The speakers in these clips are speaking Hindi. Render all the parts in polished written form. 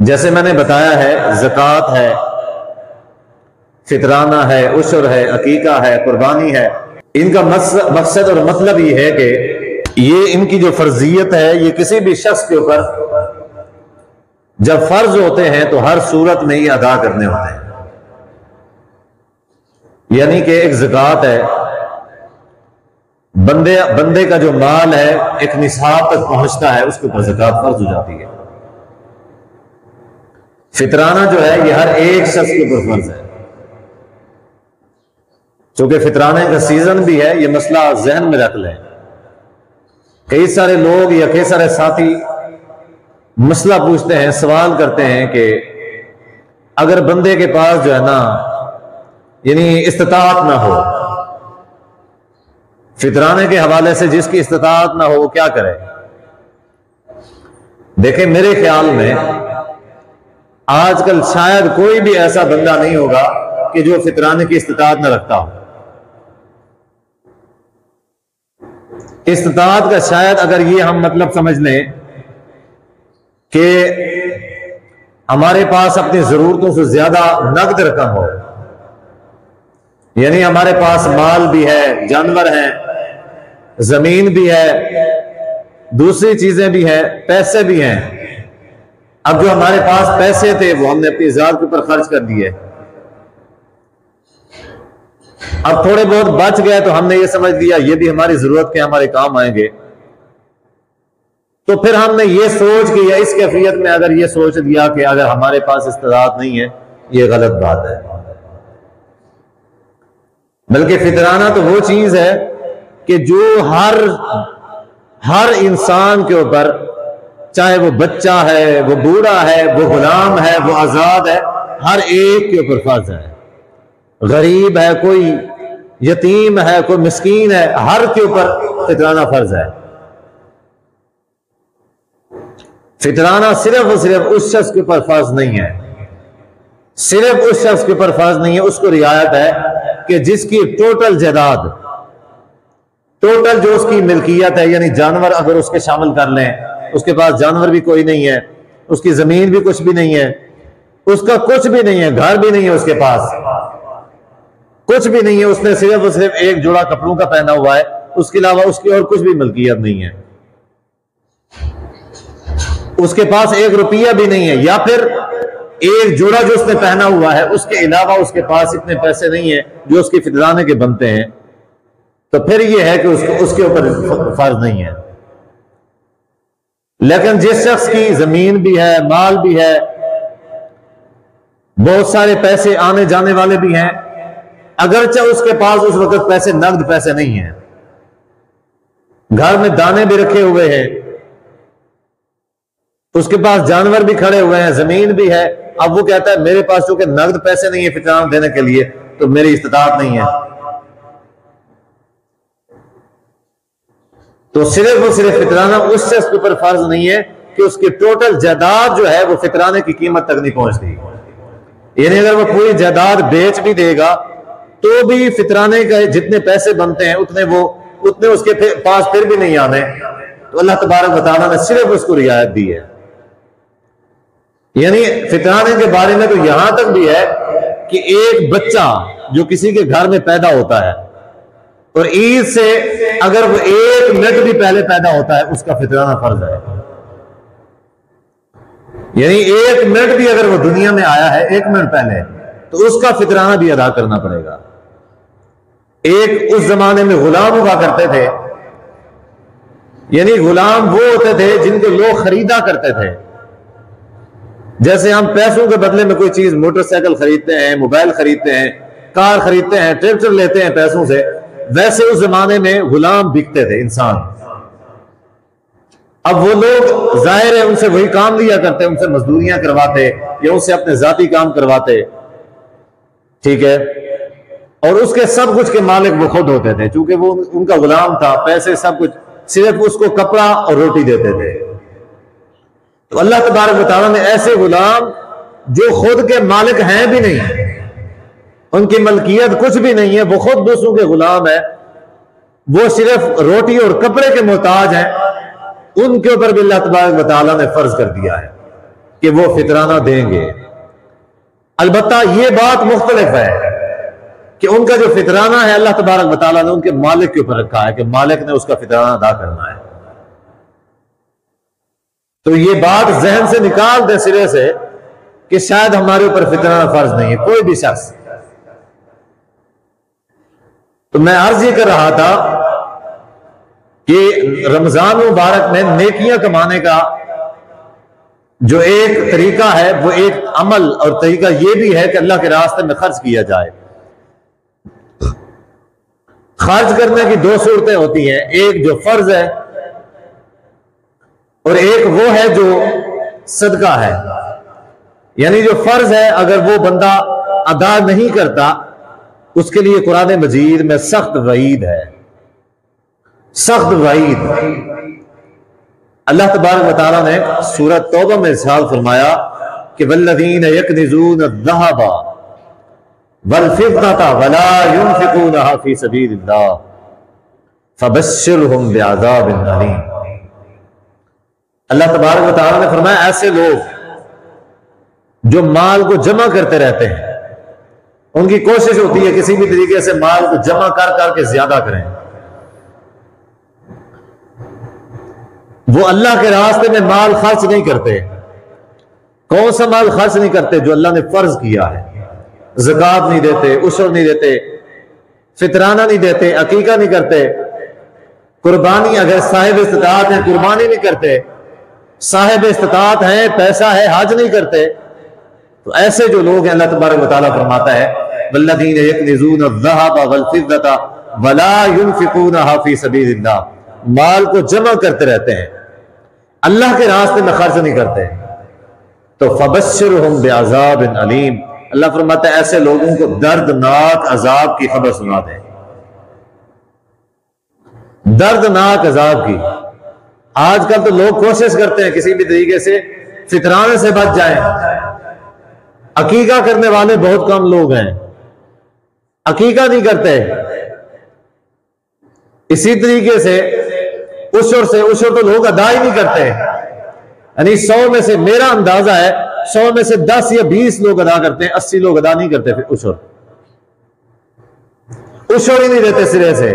जैसे मैंने बताया है, ज़कात है, फितराना है, उशर है, अकीका है, कुर्बानी है। इनका मकसद और मतलब ये है कि ये इनकी जो फर्जियत है ये किसी भी शख्स के ऊपर जब फर्ज होते हैं तो हर सूरत में ही अदा करने होते हैं। यानी कि एक ज़कात है, बंदे का जो माल है एक निसाब तक पहुंचता है, उसके ऊपर ज़कात फर्ज हो जाती है। फितराना जो है ये हर एक शख्स के ऊपर फर्ज है। क्योंकि फितराने का सीजन भी है, ये मसला जहन में रख लें। कई सारे लोग या कई सारे साथी मसला पूछते हैं, सवाल करते हैं कि अगर बंदे के पास जो है ना यानी इस्तिताअत ना हो, फितराने के हवाले से जिसकी इस्तिताअत ना हो वो क्या करे? देखें, मेरे ख्याल में आजकल शायद कोई भी ऐसा बंदा नहीं होगा कि जो फितराने की इस्तिताअत न रखता हो। इस्तिताअत का शायद अगर ये हम मतलब समझ लें कि हमारे पास अपनी जरूरतों से ज्यादा नकद रकम हो, यानी हमारे पास माल भी है, जानवर हैं, जमीन भी है, दूसरी चीजें भी हैं, पैसे भी हैं। अब जो हमारे पास पैसे थे वो हमने अपनी जात के ऊपर खर्च कर दिए। अब थोड़े बहुत बच गए तो हमने ये समझ लिया ये भी हमारी जरूरत के हमारे काम आएंगे। तो फिर हमने ये सोच के या इस कैफियत में अगर ये सोच लिया कि अगर हमारे पास इस्तिताअत नहीं है, ये गलत बात है। बल्कि फितराना तो वो चीज है कि जो हर इंसान के ऊपर, चाहे वो बच्चा है, वो बूढ़ा है, वो गुलाम है, वो आजाद है, हर एक के ऊपर फर्ज है। गरीब है, कोई यतीम है, कोई मिस्कीन है, हर के ऊपर फितराना फर्ज है। फितराना सिर्फ और सिर्फ उस शख्स के ऊपर फर्ज नहीं है, सिर्फ उस शख्स के ऊपर फर्ज नहीं है, उसको रियायत है कि जिसकी टोटल जायदाद, टोटल जो उसकी मिल्कियत है, यानी जानवर अगर उसके शामिल कर लें, उसके पास जानवर भी कोई नहीं है, उसकी जमीन भी कुछ भी नहीं है, उसका कुछ भी नहीं है, घर भी नहीं है, उसके पास कुछ भी नहीं है, उसने सिर्फ और सिर्फ एक जोड़ा कपड़ों का पहना हुआ है, उसके अलावा उसकी और कुछ भी मिल्कियत नहीं है, उसके पास एक रुपया भी नहीं है, या फिर एक जोड़ा जो उसने पहना हुआ है उसके अलावा उसके पास इतने पैसे नहीं है जो उसके फितराने के बनते हैं, तो फिर यह है कि उसके ऊपर फर्ज नहीं है। लेकिन जिस शख्स की जमीन भी है, माल भी है, बहुत सारे पैसे आने जाने वाले भी हैं, अगरचे उसके पास उस वक्त पैसे, नकद पैसे नहीं हैं, घर में दाने भी रखे हुए हैं, उसके पास जानवर भी खड़े हुए हैं, जमीन भी है, अब वो कहता है मेरे पास चूंकि नकद पैसे नहीं है फितराना देने के लिए तो मेरी इस्तिताअत नहीं है, तो सिर्फ और सिर्फ फितराना उस शख्स के ऊपर फर्ज नहीं है कि उसकी टोटल जायदाद जो है वो फितराने की कीमत तक नहीं पहुंचती। यानी अगर वो पूरी जायदाद बेच भी देगा तो भी फितराने के जितने पैसे बनते हैं उतने उसके पास फिर भी नहीं आने, तो अल्लाह तबारक व तआला ने सिर्फ उसको रियायत दी है। यानी फितराने के बारे में तो यहां तक भी है कि एक बच्चा जो किसी के घर में पैदा होता है और ईद से अगर वो 1 मिनट भी पहले पैदा होता है उसका फितराना फर्ज है। यानी 1 मिनट भी अगर वो दुनिया में आया है 1 मिनट पहले तो उसका फितराना भी अदा करना पड़ेगा। एक उस जमाने में गुलाम हुआ करते थे, यानी गुलाम वो होते थे जिनको लोग खरीदा करते थे। जैसे हम पैसों के बदले में कोई चीज, मोटरसाइकिल खरीदते हैं, मोबाइल खरीदते हैं, कार खरीदते हैं, ट्रैक्टर लेते हैं पैसों से, वैसे उस जमाने में गुलाम बिकते थे इंसान। अब वो लोग जाहिर है उनसे वही काम लिया करते, उनसे मजदूरियां करवाते या उनसे अपने जाती काम करवाते, ठीक है, और उसके सब कुछ के मालिक वो खुद होते थे, चूंकि वो उनका गुलाम था, पैसे सब कुछ, सिर्फ उसको कपड़ा और रोटी देते थे। तो अल्लाह तबारक व तआला ने ऐसे गुलाम जो खुद के मालिक हैं भी नहीं, उनकी मलकियत कुछ भी नहीं है, वो खुद दूसरों के गुलाम है, वो सिर्फ रोटी और कपड़े के मोहताज हैं, उनके ऊपर भी अल्लाह तबारक व तआला ने फर्ज कर दिया है। कि वो फितराना देंगे। अलबत्ता ये बात मुख्तलिफ है कि उनका जो फितराना है अल्लाह तबारक व तआला ने उनके मालिक के ऊपर रखा है कि मालिक ने उसका फितराना अदा करना है। तो ये बात जहन से निकाल दे सिरे से कि शायद हमारे ऊपर फितराना फर्ज नहीं है कोई भी शख्स। तो मैं अर्ज ये कर रहा था कि रमजान मुबारक में नेकियां कमाने का जो एक तरीका है वो एक अमल और तरीका ये भी है कि अल्लाह के रास्ते में खर्च किया जाए। खर्च करने की दो सूरतें होती हैं, एक जो फर्ज है और एक वो है जो सदका है। यानी जो फर्ज है अगर वो बंदा अदा नहीं करता उसके लिए कुरान मजीद में सख्त वईद है, सख्त वईद। अल्लाह तबारक व तआला ने सूरत तौबा में इरशाद फरमाया कि वल्लज़ीन यकनिज़ून अज़्ज़हब वल फिद्दता वला युनफिकूनहा फी सबीलिल्लाह फबश्शिरहुम बिअज़ाबिन अलीम। अल्लाह तबारक व तआला ने फरमाया ऐसे लोग जो माल को जमा करते रहते हैं, उनकी कोशिश होती है किसी भी तरीके से माल को जमा कर करके ज्यादा करें, वो अल्लाह के रास्ते में माल खर्च नहीं करते। कौन सा माल खर्च नहीं करते? जो अल्लाह ने फर्ज किया है। ज़कात नहीं देते, उशर नहीं देते, फितराना नहीं देते, अकीका नहीं करते, कुर्बानी अगर साहिब इस्तिताअत है कुर्बानी नहीं करते, साहिब इस्तिताअत है पैसा है हज नहीं करते। तो ऐसे जो लोग हैं अल्लाह तबारक व तआला फरमाता है वल्लज़ीन यकनिज़ून अज़्ज़हब वल फिद्दता वला युनफिकूनहा फी सबीलिल्लाह, माल को जमा करते रहते हैं अल्लाह के रास्ते में खर्च नहीं करते। तो फबश्शिरहुम बिअज़ाबिन अलीम, अल्लाह फरमाता है ऐसे लोगों को दर्दनाक अजाब की खबर सुना दे, दर्दनाक अजाब की। आजकल तो लोग कोशिश करते हैं किसी भी तरीके से फितराने से बच जाएं। अकीका करने वाले बहुत कम लोग हैं, अकीका नहीं करते। इसी तरीके से उशर तो लोग अदा ही नहीं करते। यानी 100 में से मेरा अंदाजा है 100 में से 10 या 20 लोग अदा करते हैं, 80 लोग अदा नहीं करते। फिर उशर ही नहीं देते सिरे से।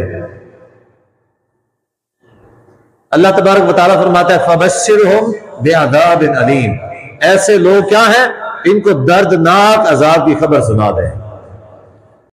अल्लाह तबारक व तआला फरमाता है फबश्शिरहुम बिअज़ाबिन अलीम, ऐसे लोग क्या हैं? इनको दर्दनाक अजाब की खबर सुना दें।